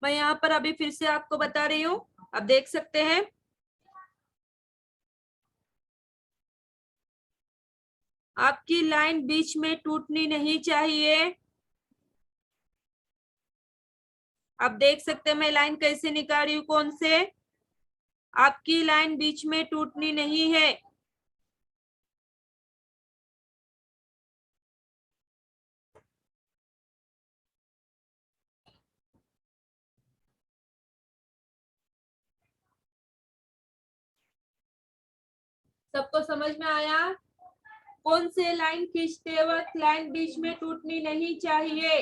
मैं यहाँ पर अभी फिर से आपको बता रही हूँ, आप देख सकते हैं। आपकी लाइन बीच में टूटनी नहीं चाहिए। आप देख सकते हैं मैं लाइन कैसे निकाल रही हूँ, कौन से। आपकी लाइन बीच में टूटनी नहीं है। सबको समझ में आया? कौन से लाइन खींचते वक्त लाइन बीच में टूटनी नहीं चाहिए।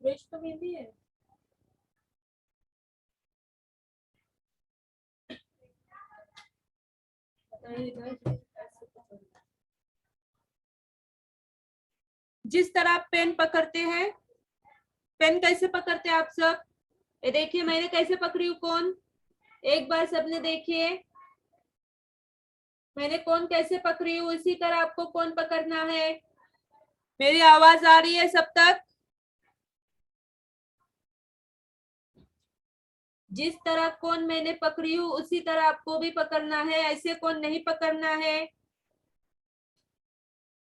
ब्रश तो मेहंदी है। जिस तरह आप पेन पकड़ते हैं, पेन कैसे पकड़ते हैं आप सब? ये देखिए मैंने कैसे पकड़ी हूँ कौन। एक बार सबने देखिए मैंने कौन कैसे पकड़ी हूँ, इसी तरह आपको कौन पकड़ना है। मेरी आवाज आ रही है सब तक? जिस तरह कौन मैंने पकड़ी हूँ उसी तरह आपको भी पकड़ना है, ऐसे कौन नहीं पकड़ना है।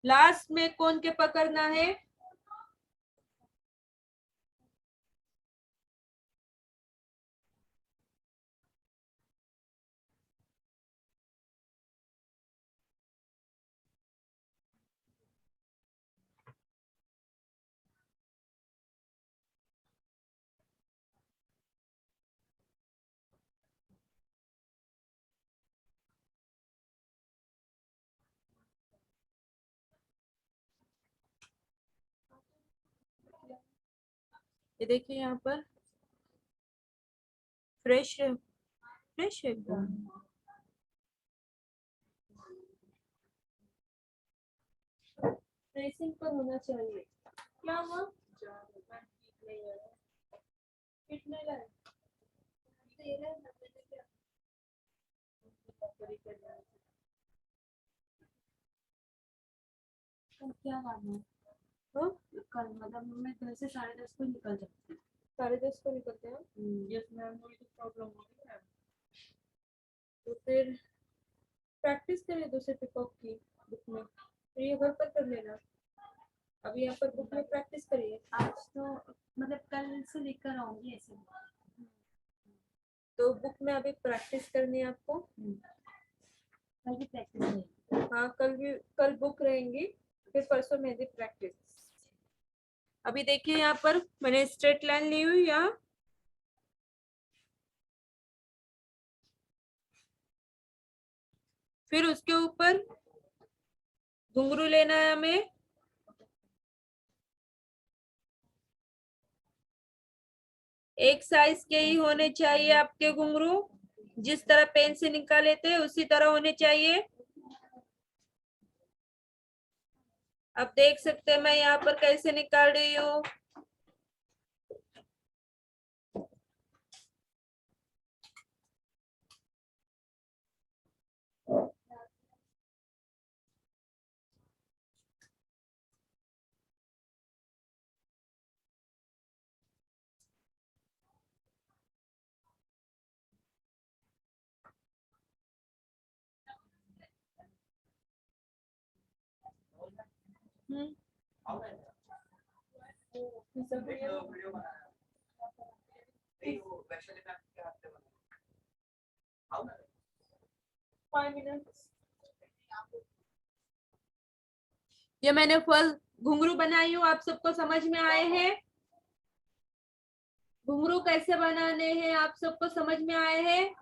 लास्ट में कौन के पकड़ना है। ये देखिए यहाँ पर फ्रेश फ्रेश एकदम। ट्रेसिंग पर होना चाहिए। क्या हुआ? कितने लाए? क्या करना है? तो कल मतलब मैं घर से 10:30 को निकल जाती हूँ। 10:30 को निकलते हैं? यस मैम, वही तो प्रॉब्लम हो रही है। तो फिर प्रैक्टिस करें दूसरे पिकअप की बुक में, फिर ये घर पर कर लेना। अभी यहाँ पर बुक में प्रैक्टिस करिए। आज तो मतलब कल से लेकर आऊंगी ऐसे। तो बुक में अभी प्रैक्टिस करनी है आपको। कल भी प्रैक्टिस रहेगी। हाँ कल बुक रहेंगी, फिर परसों मेहंदी प्रैक्टिस। अभी देखिए यहाँ पर मैंने स्ट्रेट लाइन ली हुई यहाँ, फिर उसके ऊपर घुंघरू लेना है हमें। एक साइज के ही होने चाहिए आपके घुंघरू, जिस तरह पेन से निकाले थे उसी तरह होने चाहिए। आप देख सकते हैं मैं यहाँ पर कैसे निकाल रही हूँ। ये मैंने फल घुंघरू बनाई हूँ, आप सबको समझ में आए हैं? घुंघरू कैसे बनाने हैं आप सबको समझ में आए हैं?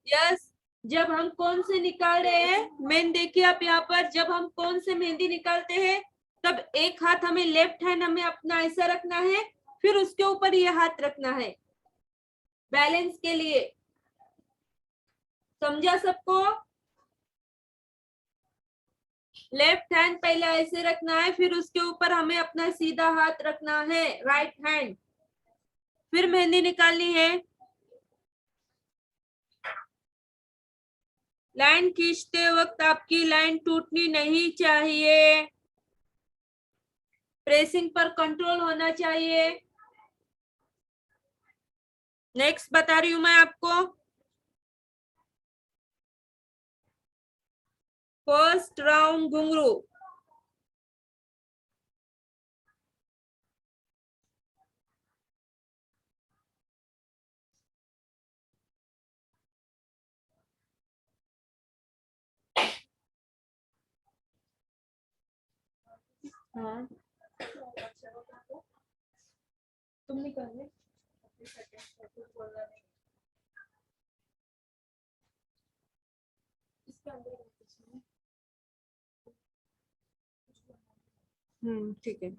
यस। जब हम कौन से निकाल रहे हैं मेन, देखिए आप यहाँ पर, जब हम कौन से मेहंदी निकालते हैं तब एक हाथ हमें, लेफ्ट हैंड हमें अपना ऐसा रखना है, फिर उसके ऊपर ये हाथ रखना है बैलेंस के लिए। समझा सबको? लेफ्ट हैंड पहले ऐसे रखना है, फिर उसके ऊपर हमें अपना सीधा हाथ रखना है, राइट हैंड, फिर मेहंदी निकालनी है। लाइन खींचते वक्त आपकी लाइन टूटनी नहीं चाहिए, प्रेसिंग पर कंट्रोल होना चाहिए। नेक्स्ट बता रही हूं मैं आपको, फर्स्ट राउंड घुंघरू। हाँ तुम नहीं कर रहे इसके अंदर ठीक है।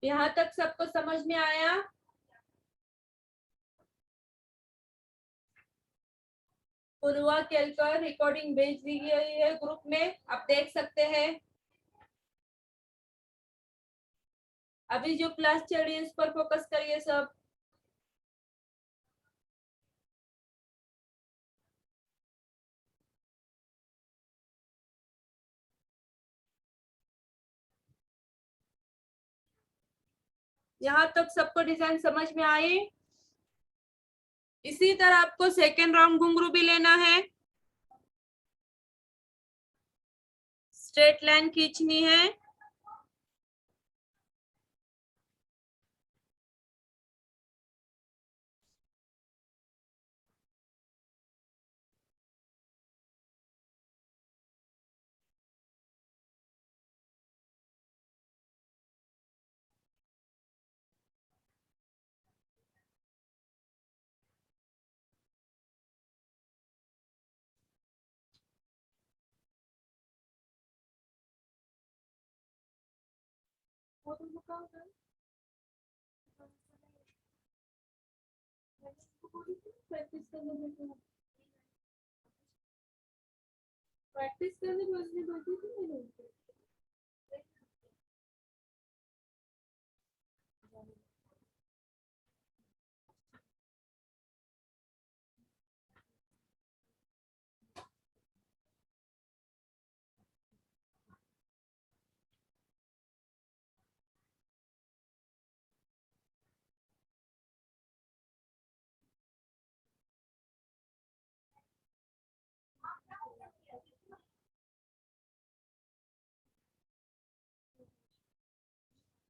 यहाँ तक सबको समझ में आया? पूर्वा केलकर रिकॉर्डिंग भेज दी गई है ग्रुप में, आप देख सकते हैं। अभी जो क्लास चल रही है उस पर फोकस करिए सब। यहाँ तक सबको डिजाइन समझ में आई? इसी तरह आपको सेकेंड राउंड घुंघरू भी लेना है। स्ट्रेट लाइन खींचनी है। प्रैक्टिस करने बोलती थी मैंने उनको।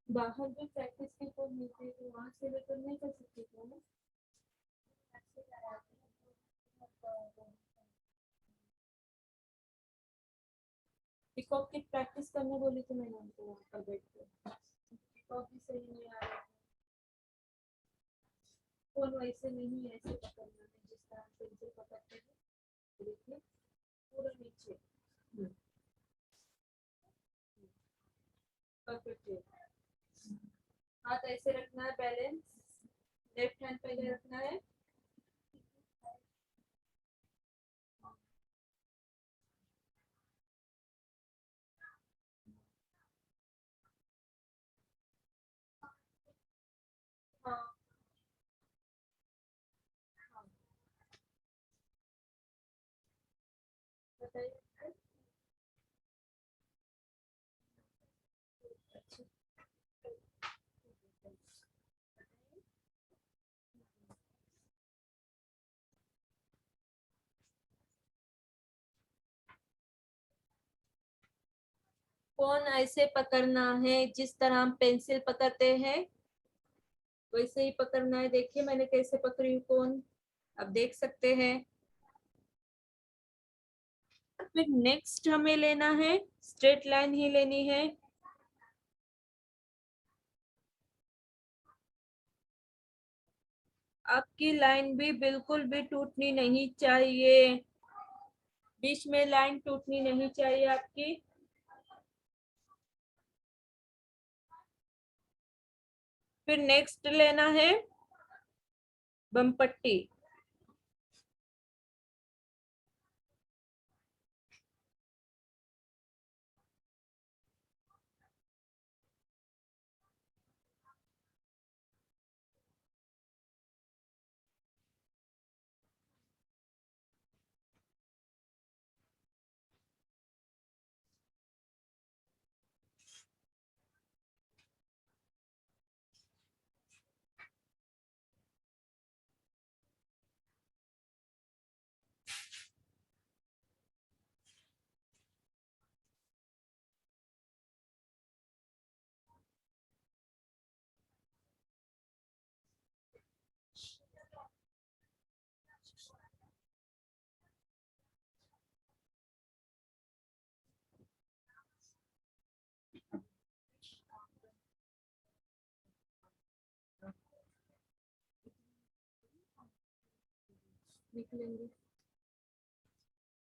बाहर भी प्रैक्टिस के कोड मिलते हैं तो वहां से लेकर नहीं कर सकते थे ना। पिकअप की प्रैक्टिस करने बोली थी मैंने उनको वहां पर बैठ कर। पिकअप भी सही नहीं आ रहा। फोन वैसे नहीं है, ऐसे पकड़ना है जिस तरह पेंसिल पकड़ते हैं। देखिए पूरा नीचे परफेक्ट। हाथ ऐसे रखना है, बैलेंस। लेफ्ट हैंड पहले रखना है। हाँ बताइए। अच्छा फोन ऐसे पकड़ना है जिस तरह हम पेंसिल पकड़ते हैं, वैसे ही पकड़ना है। देखिए मैंने कैसे पकड़ी हूँ फोन, आप देख सकते हैं। फिर नेक्स्ट हमें लेना है, स्ट्रेट लाइन ही लेनी है। आपकी लाइन भी बिल्कुल भी टूटनी नहीं चाहिए। बीच में लाइन टूटनी नहीं चाहिए आपकी। फिर नेक्स्ट लेना है बम पट्टी।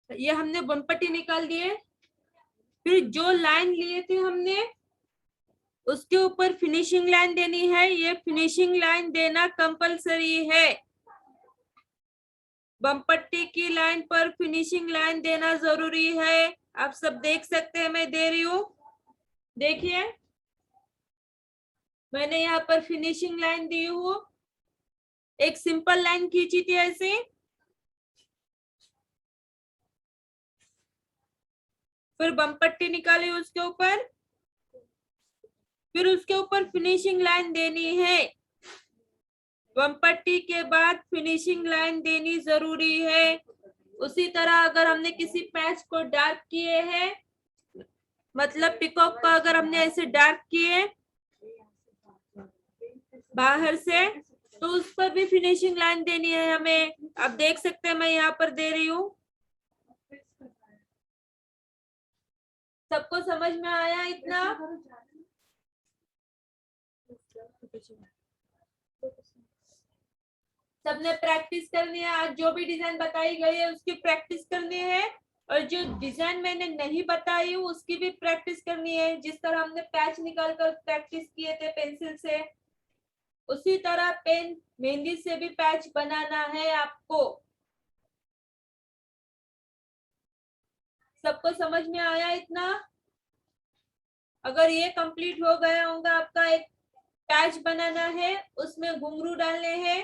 ये हमने बम पट्टी निकाल दिए। फिर जो लाइन लिए थे हमने उसके ऊपर फिनिशिंग लाइन देनी है। ये फिनिशिंग लाइन देना कंपलसरी है। बम पट्टी की लाइन पर फिनिशिंग लाइन देना जरूरी है। आप सब देख सकते हैं, मैं दे रही हूं। देखिए, मैंने यहाँ पर फिनिशिंग लाइन दी हूँ। एक सिंपल लाइन खींची थी ऐसे। फिर बम पट्टी निकाली उसके ऊपर। फिर उसके ऊपर फिनिशिंग लाइन देनी है। बम पट्टी के बाद फिनिशिंग लाइन देनी जरूरी है। उसी तरह अगर हमने किसी पैच को डार्क किए हैं, मतलब पिकॉक को अगर हमने ऐसे डार्क किए बाहर से, तो उस पर भी फिनिशिंग लाइन देनी है हमें। आप देख सकते हैं, मैं यहाँ पर दे रही हूँ। सबको समझ में आया इतना? सबने प्रैक्टिस करनी है। आज जो भी डिजाइन बताई गई है उसकी प्रैक्टिस करनी है, और जो डिजाइन मैंने नहीं बताई उसकी भी प्रैक्टिस करनी है। जिस तरह हमने पैच निकाल कर प्रैक्टिस किए थे पेंसिल से, उसी तरह पेन मेहंदी से भी पैच बनाना है आपको। सबको समझ में आया इतना? अगर ये कंप्लीट हो गया होगा, आपका एक पैच बनाना है, उसमें घुंघरू डालने हैं।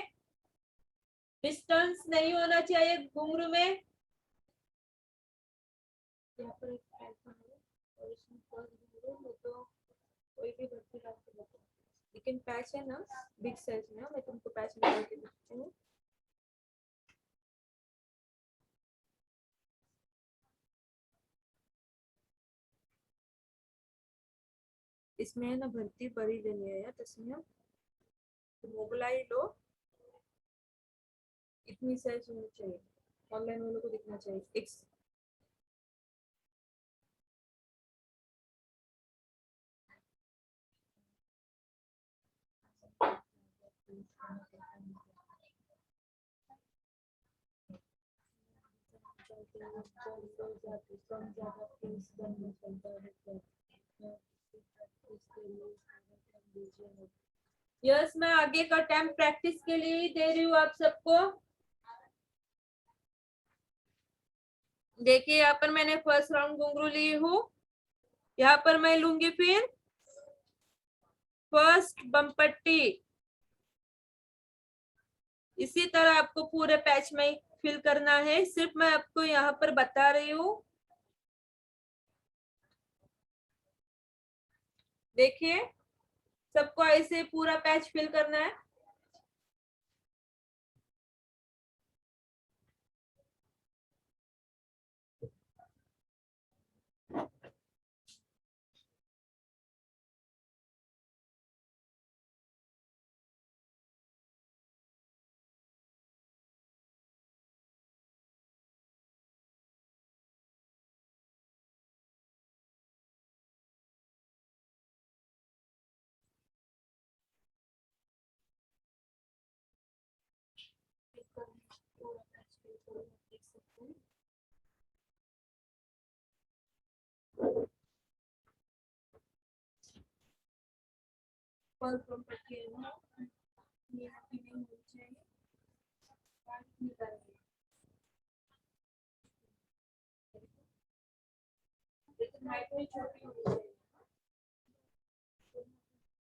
डिस्टेंस नहीं होना चाहिए घुंघरू में। यहाँ पर एक पैच बनाओ और इसमें फर्स्ट घुंघरू हो तो कोई भी भर्ती डाल के बताओ। लेकिन पैच है ना बिग साइज में, मैं तुमको पैच निकाल के दिखाती हूँ। इसमें है ना भर्ती बड़ी देनी है यार, तस्वीर तो मोगलाई लो। इतनी साइज होनी चाहिए, ऑनलाइन वालों को दिखना चाहिए। एक यस, मैं आगे का टाइम प्रैक्टिस के लिए ही दे रही हूँ आप सबको। देखिए, यहाँ पर मैंने फर्स्ट राउंड घुंघरू ली हूँ। यहाँ पर मैं लूंगी फिर फर्स्ट बम पट्टी। इसी तरह आपको पूरे पैच में फिल करना है। सिर्फ मैं आपको यहाँ पर बता रही हूँ। देखिए, सबको ऐसे पूरा पैच फिल करना है। पूरा पैच फिल करो, देख सकते हैं। पर प्रॉपर्टी है ना, ये भी नहीं होनी चाहिए, बात नहीं करेंगे, लेकिन हाइट में छोटी होनी चाहिए।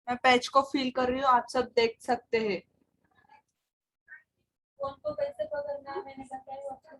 मैं पैच को फील कर रही हूँ, आप सब देख सकते हैं। फोन को कैसे पकड़ना है मैंने बताया आपको।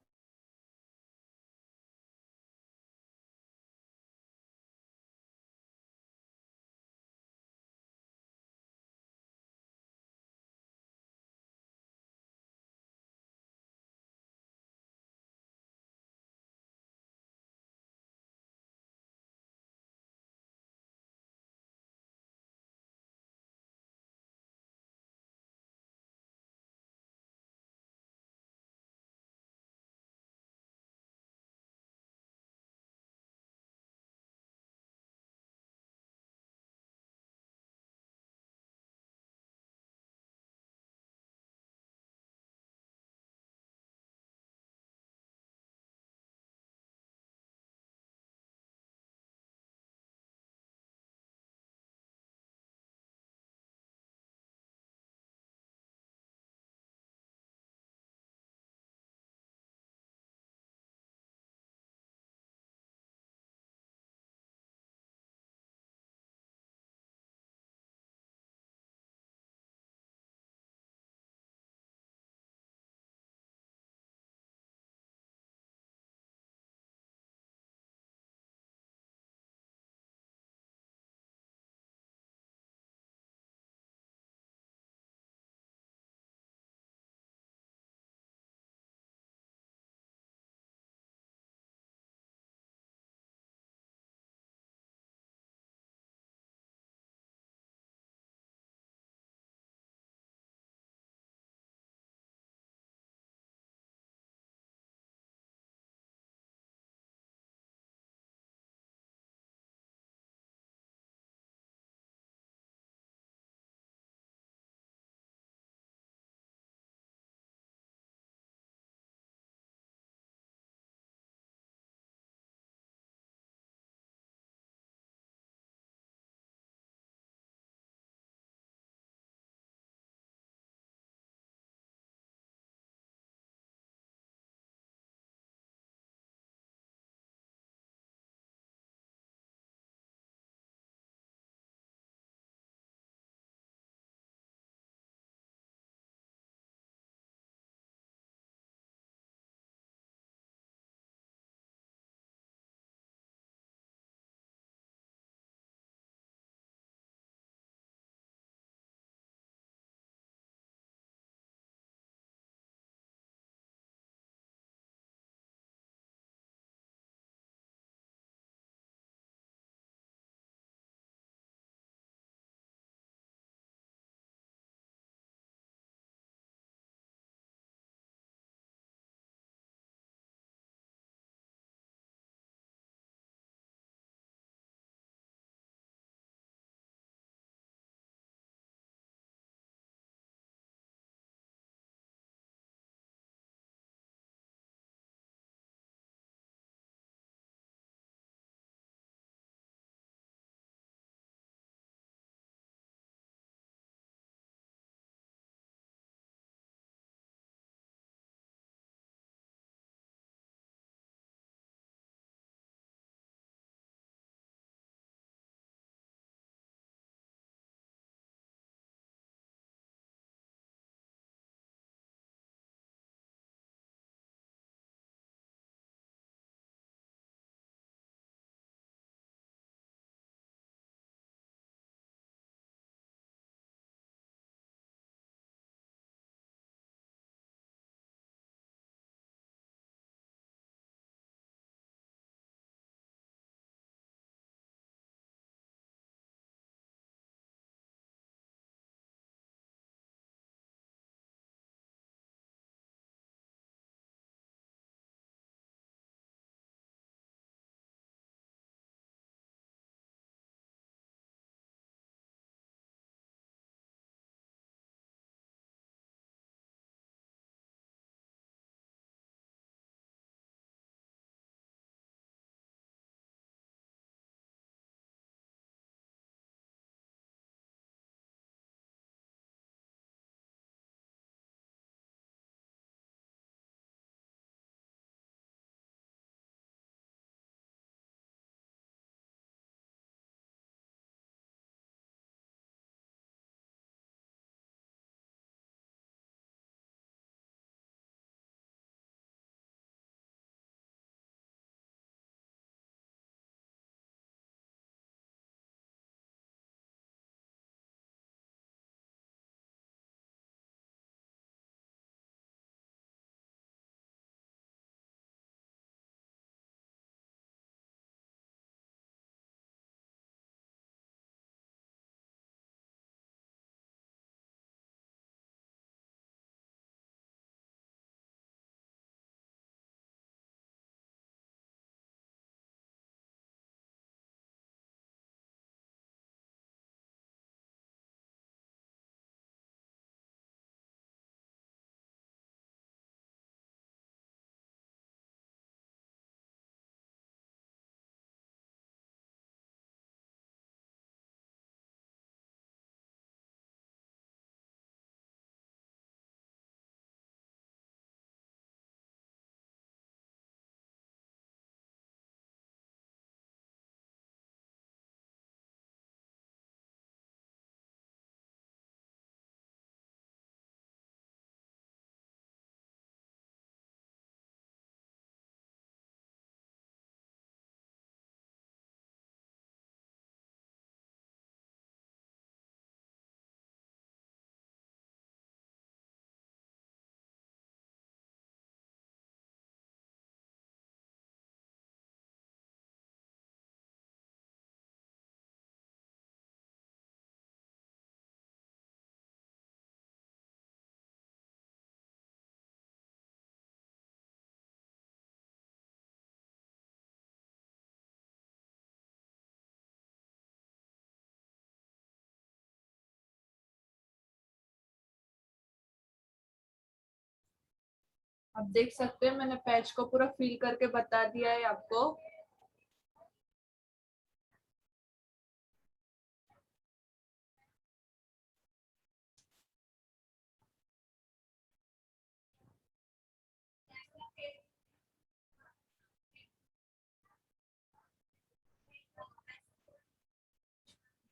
आप देख सकते हैं मैंने पैच को पूरा फिल करके बता दिया है आपको।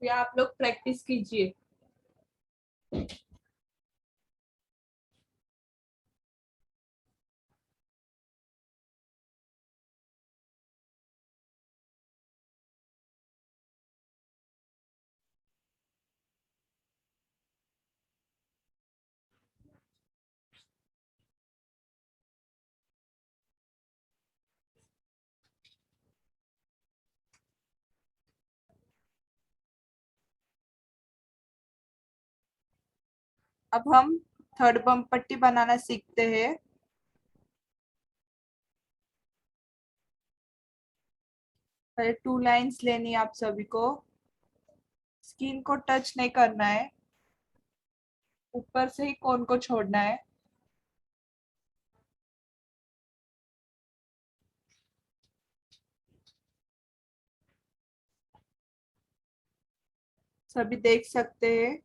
ये आप लोग प्रैक्टिस कीजिए। अब हम थर्ड बम पट्टी बनाना सीखते हैं। पहले 2 लाइंस लेनी है आप सभी को। स्किन को टच नहीं करना है, ऊपर से ही कोन को छोड़ना है। सभी देख सकते हैं।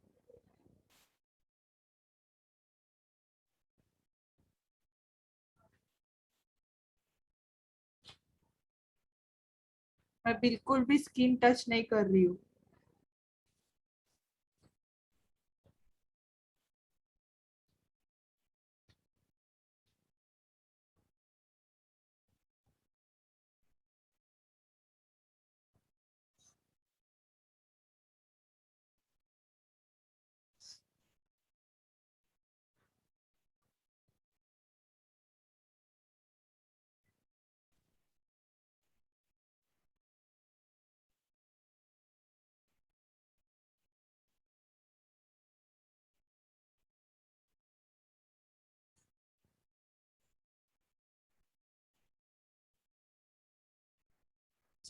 मैं बिल्कुल भी स्किन टच नहीं कर रही हूँ।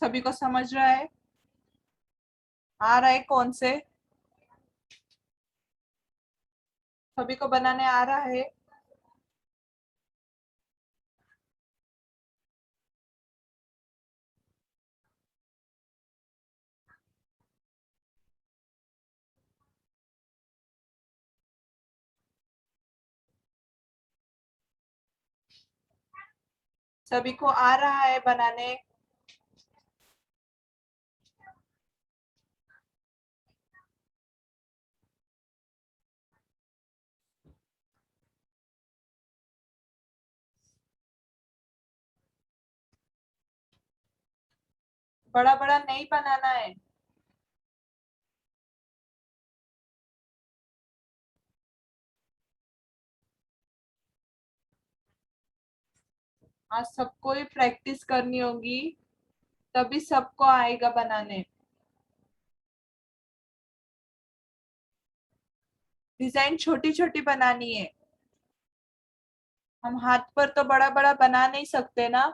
सभी को समझ रहा है? आ रहा है कौन से? सभी को बनाने आ रहा है? सभी को आ रहा है बनाने? बड़ा बड़ा नहीं बनाना है। आज सबको ही प्रैक्टिस करनी होगी, तभी सबको आएगा बनाने। डिजाइन छोटी छोटी बनानी है। हम हाथ पर तो बड़ा बड़ा बना नहीं सकते ना।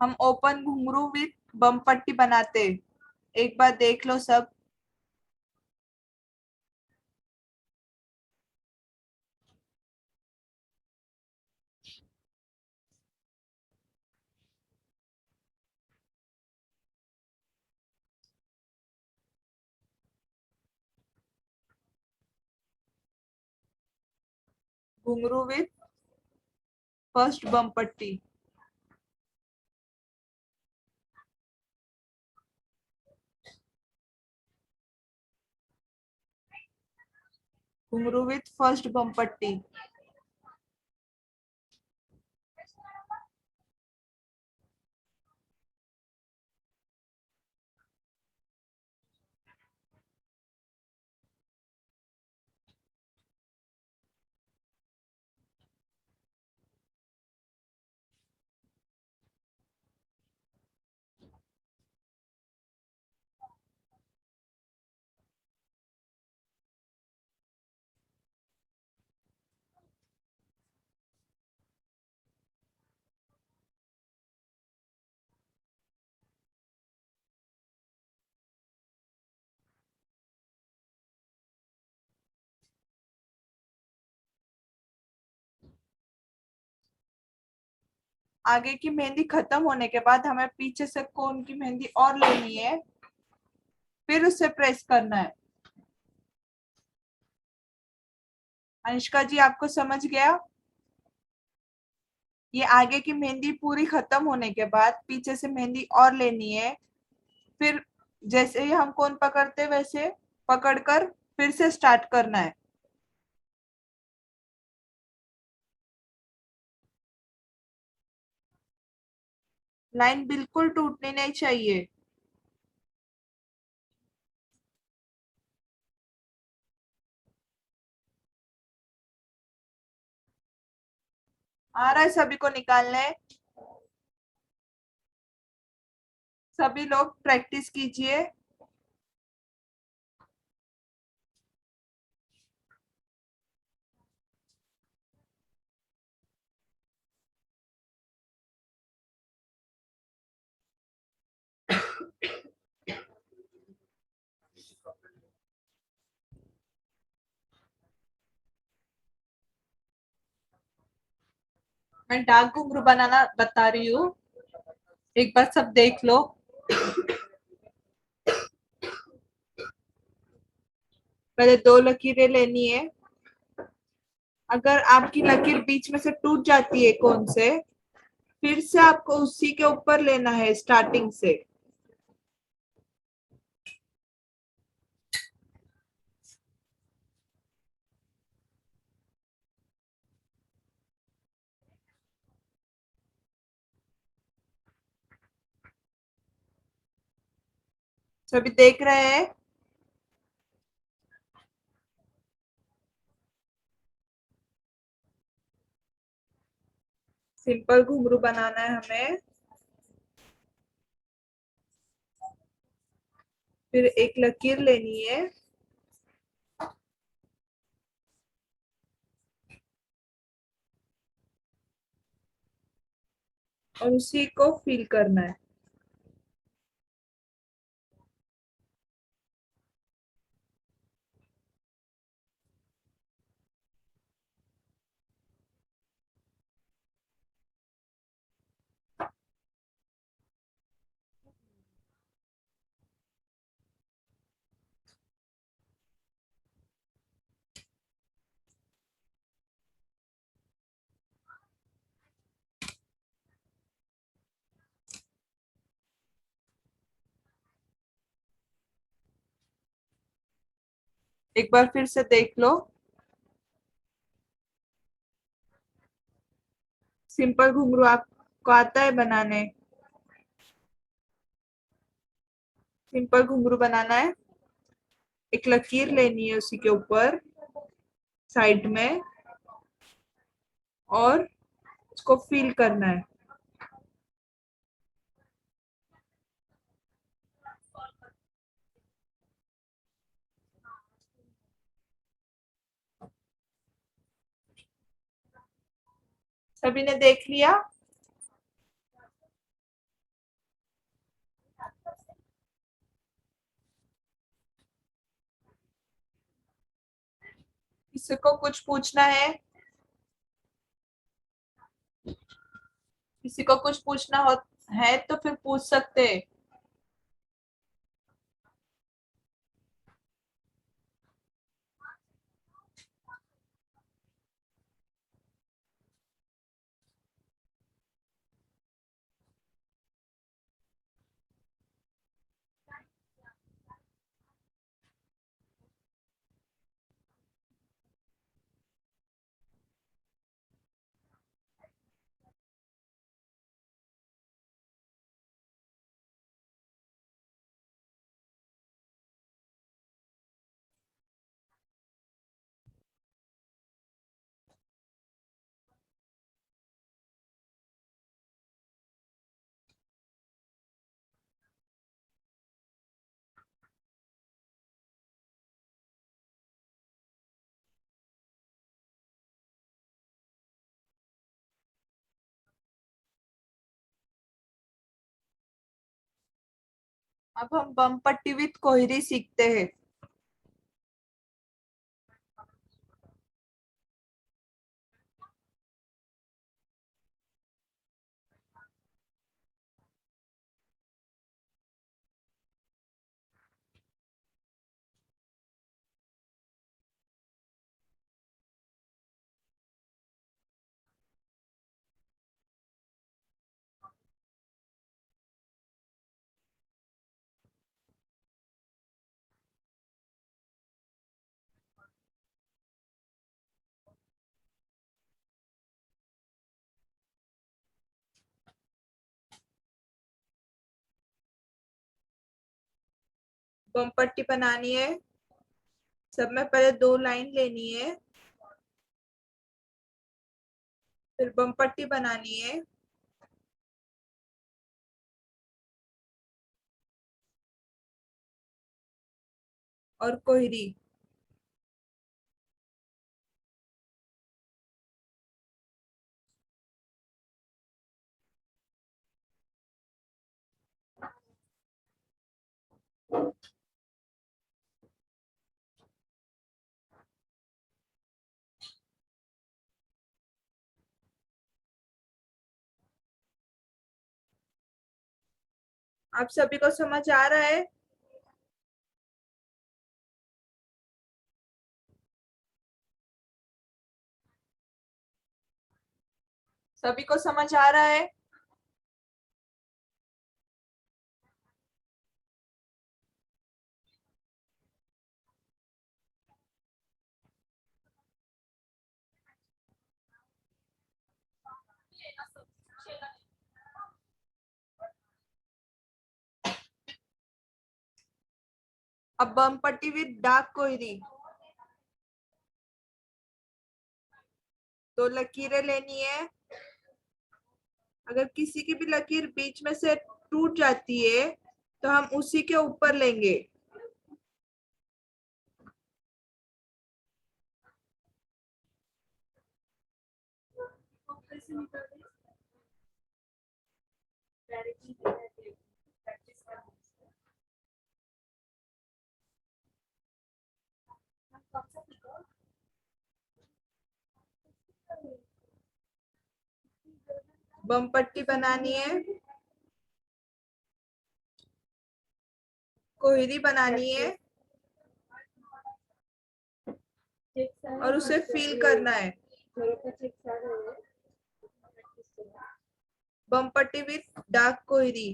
हम ओपन घुंघरू विथ बम पट्टी बनाते। एक बार देख लो सब। घुंघरू विथ फर्स्ट बम पट्टी। घुंघरू विथ फर्स्ट बम पट्टी। आगे की मेहंदी खत्म होने के बाद हमें पीछे से कोन की मेहंदी और लेनी है, फिर उसे प्रेस करना है। अनुष्का जी, आपको समझ गया? ये आगे की मेहंदी पूरी खत्म होने के बाद पीछे से मेहंदी और लेनी है, फिर जैसे ही हम कोन पकड़ते वैसे पकड़कर फिर से स्टार्ट करना है। लाइन बिल्कुल टूटनी नहीं चाहिए। आ रहा है सभी को निकालने? सभी लोग प्रैक्टिस कीजिए। मैं डार्क घुंघरू बनाना बता रही हूँ, एक बार सब देख लो। पहले 2 लकीरें लेनी है। अगर आपकी लकीर बीच में से टूट जाती है कोन से, फिर से आपको उसी के ऊपर लेना है स्टार्टिंग से। सभी देख रहे हैं? सिंपल घुंघरू बनाना है हमें। फिर एक लकीर लेनी है, और उसी को फिल करना है। एक बार फिर से देख लो। सिंपल घुंघरू आपको आता है बनाने? सिंपल घुंघरू बनाना है, एक लकीर लेनी है उसी के ऊपर साइड में, और उसको फिल करना है। सभी ने देख लिया? किसी को कुछ पूछना है? किसी को कुछ पूछना हो है तो फिर पूछ सकते हैं। अब हम बम पट्टी विद कोहरी सीखते हैं। बम पट्टी बनानी है। सब में पहले 2 लाइन लेनी है, फिर बम पट्टी बनानी है। और कोहरी। आप सभी को समझ आ रहा है? सभी को समझ आ रहा है? अब बम पट्टी विद डार्क कोहरी। 2 लकीरें लेनी है। अगर किसी की भी लकीर बीच में से टूट जाती है तो हम उसी के ऊपर लेंगे। कैसे निकालें? डायरेक्टली प्रैक्टिस करना है। कब से सीखा? बम पट्टी बनानी है, कोहरी बनानी है और उसे फील करना है। बम पट्टी विद डार्क कोहरी।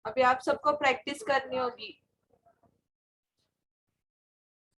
अभी आप सबको प्रैक्टिस करनी होगी।